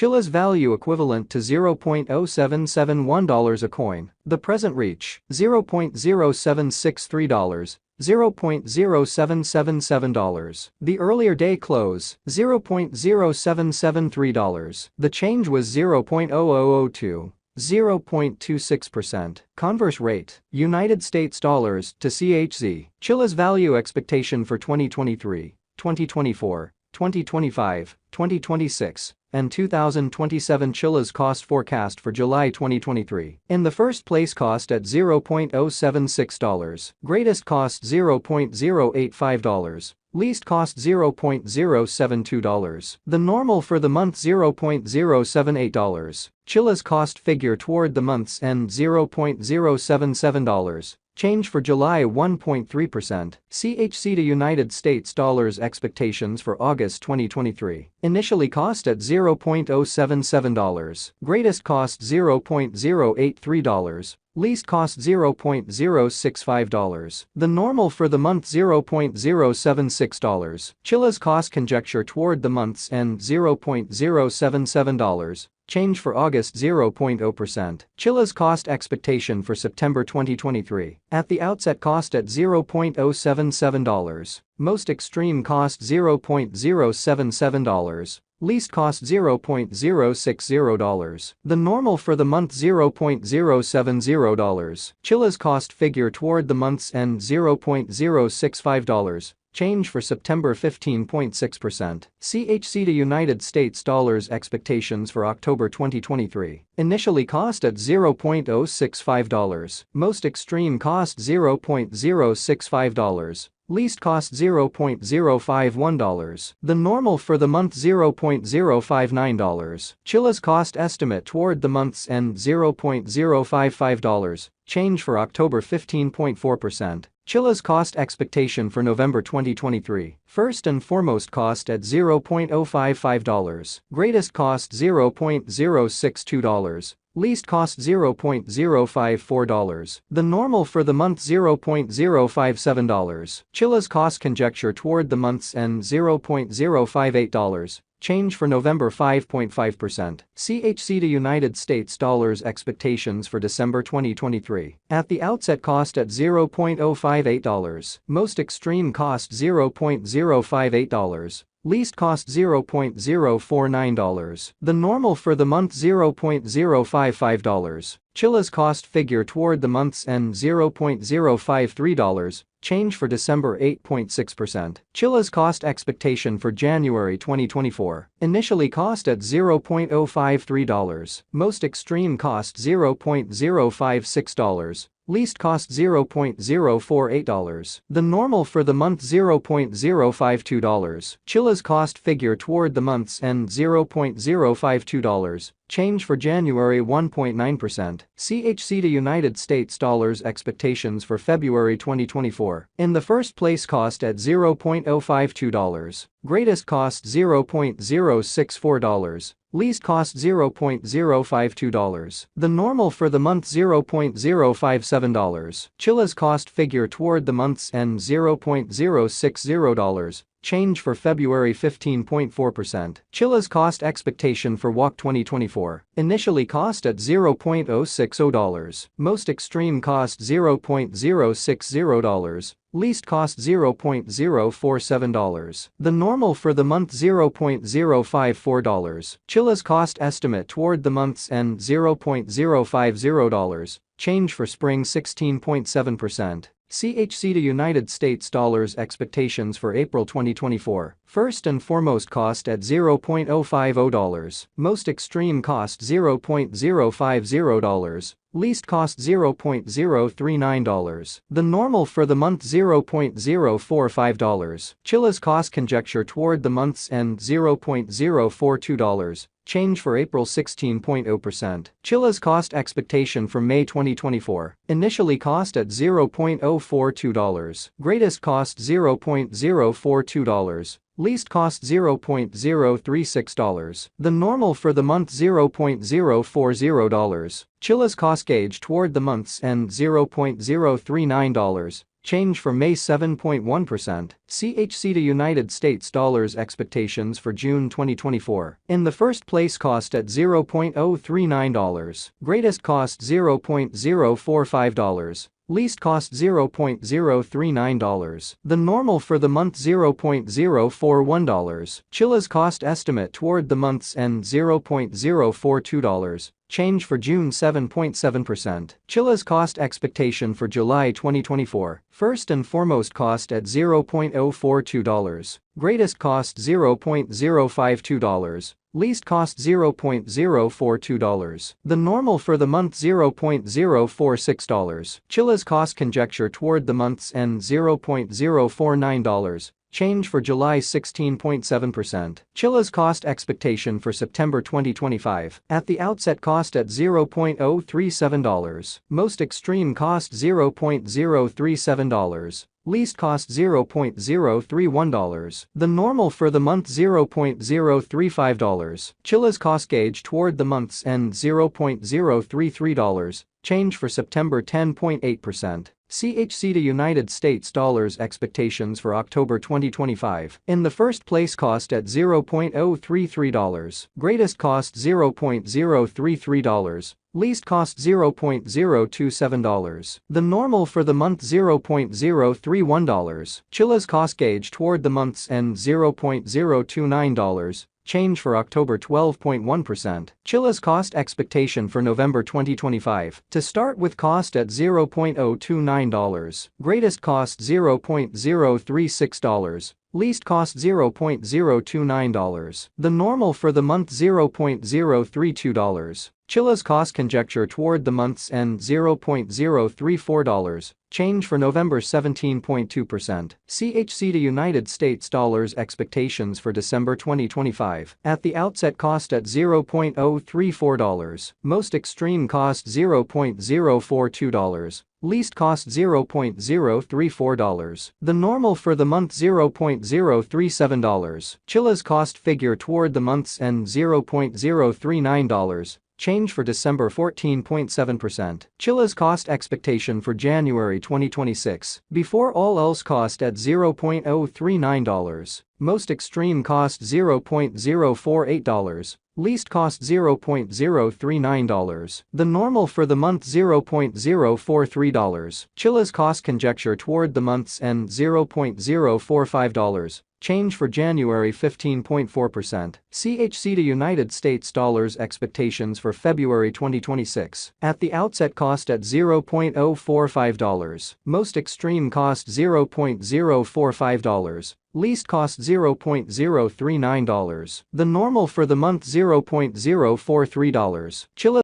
Chiliz value equivalent to $0.0771 a coin. The present reach, $0.0763. $0.0777. The earlier day close, $0.0773. The change was 0.0002. 0.26%. Converse rate, United States dollars to CHZ. Chiliz value expectation for 2023, 2024, 2025, 2026, and 2027. Chiliz cost forecast for July 2023. In the first place, cost at $0.076. Greatest cost $0.085. Least cost $0.072. The normal for the month $0.078. Chiliz cost figure toward the month's end $0.077. Change for July 1.3%. CHZ to United States dollars expectations for August 2023. Initially cost at $0.077. Greatest cost $0.083. Least cost $0.065. The normal for the month $0.076. Chiliz cost conjecture toward the month's end $0.077. Change for August 0.0%. Chiliz cost expectation for September 2023. At the outset cost at $0.077. Most extreme cost $0.077. Least cost $0.060. The normal for the month $0.070. Chiliz cost figure toward the month's end $0.065. Change for September 15.6%. CHZ to United States dollars expectations for October 2023. Initially cost at $0.065. Most extreme cost $0.065. Least cost $0.051. The normal for the month $0.059. Chiliz cost estimate toward the month's end $0.055. Change for October 15.4%. Chiliz cost expectation for November 2023. First and foremost cost at $0.055. Greatest cost $0.062. Least cost $0.054. The normal for the month $0.057. Chiliz cost conjecture toward the month's end $0.058. Change for November 5.5%. CHZ to United States dollars expectations for December 2023. At the outset cost at $0.058. Most extreme cost $0.058. Least cost $0.049. The normal for the month $0.055. Chiliz cost figure toward the month's end $0.053. Change for December 8.6%. Chiliz cost expectation for January 2024. Initially cost at $0.053. Most extreme cost $0.056. Least cost $0.048. The normal for the month $0.052. Chiliz cost figure toward the month's end $0.052. Change for January 1.9%. CHZ to United States dollars expectations for February 2024. In the first place cost at $0.052. Greatest cost $0.064. Least cost $0.052. The normal for the month $0.057. Chiliz cost figure toward the month's end $0.060. Change for February 15.4%. Chiliz cost expectation for WOC 2024. Initially cost at $0.060. Most extreme cost $0.060. Least cost $0.047. The normal for the month $0.054. Chiliz cost estimate toward the month's end $0.050. Change for spring 16.7%. CHZ to United States dollars expectations for April 2024. First and foremost cost at $0.050. Most extreme cost $0.050. Least cost $0.039. The normal for the month $0.045. Chiliz cost conjecture toward the month's end $0.042. Change for April 16.0%. Chiliz cost expectation for May 2024. Initially cost at $0.042. Greatest cost $0.042. Least cost $0.036. The normal for the month $0.040. Chiliz cost gauge toward the month's end $0.039. Change for May 7.1%. CHC to United States dollars expectations for June 2024. In the first place, cost at $0.039. Greatest cost $0.045. Least cost $0.039. The normal for the month $0.041. Chilliz cost estimate toward the month's end $0.042. Change for June 7.7%. Chilliz cost expectation for July 2024. First and foremost, cost at $0.042. Greatest cost $0.052. Least cost $0.042. The normal for the month $0.046. Chilliz cost conjecture toward the month's end $0.049. Change for July 16.7%. Chilliz cost expectation for September 2025. At the outset, cost at $0.037. Most extreme cost $0.037. Least cost $0.031. The normal for the month $0.035. Chilliz cost gauge toward the month's end $0.033. Change for September 10.8%. CHC to United States dollars expectations for October 2025. In the first place, cost at $0.033. Greatest cost $0.033. Least cost $0.027. The normal for the month $0.031. Chilliz cost gauge toward the month's end $0.029. Change for October 12.1%. Chilliz cost expectation for November 2025. To start with, cost at $0.029. Greatest cost $0.036. Least cost $0.029. The normal for the month $0.032. Chilliz cost conjecture toward the month's end $0.034. Change for November 17.2%. CHC to United States dollars expectations for December 2025. At the outset, cost at $0.034. Most extreme cost $0.042. Least cost $0.034. The normal for the month $0.037. Chilliz cost figure toward the month's end $0.039. Change for December 14.7%. Chilliz cost expectation for January 2026. Before all else, cost at $0.039. Most extreme cost $0.048. Least cost $0.039. The normal for the month $0.043. Chilliz cost conjecture toward the month's end $0.045. Change for January 15.4%. CHC to United States dollars expectations for February 2026. At the outset, cost at $0.045. Most extreme cost $0.045. Least cost $0.039. The normal for the month $0.043. Chilliz